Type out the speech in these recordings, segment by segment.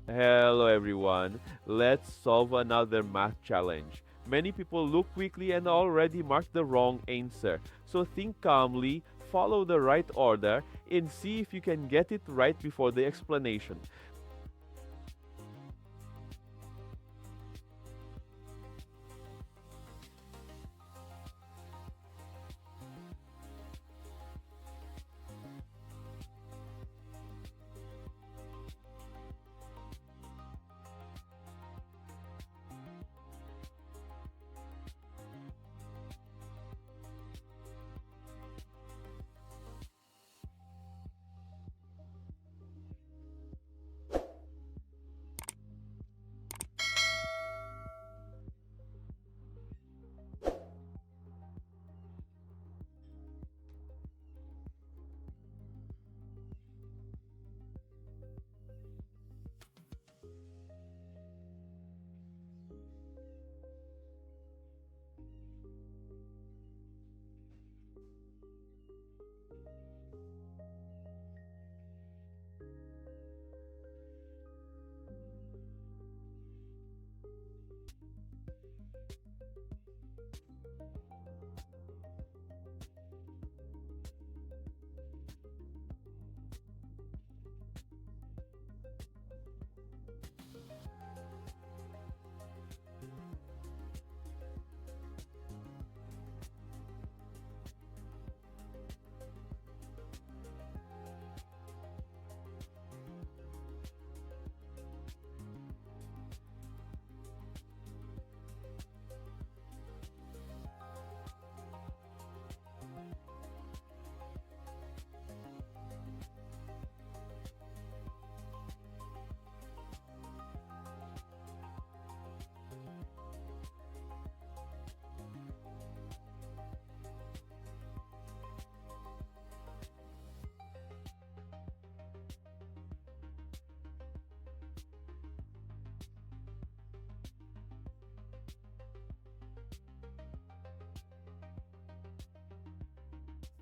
Hello everyone, let's solve another math challenge. Many people look quickly and already mark the wrong answer. So think calmly, follow the right order, and see if you can get it right before the explanation.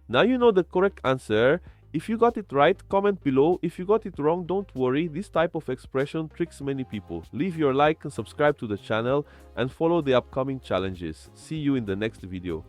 Now you know the correct answer. If you got it right, comment below. If you got it wrong, don't worry. This type of expression tricks many people. Leave your like and subscribe to the channel and follow the upcoming challenges. See you in the next video.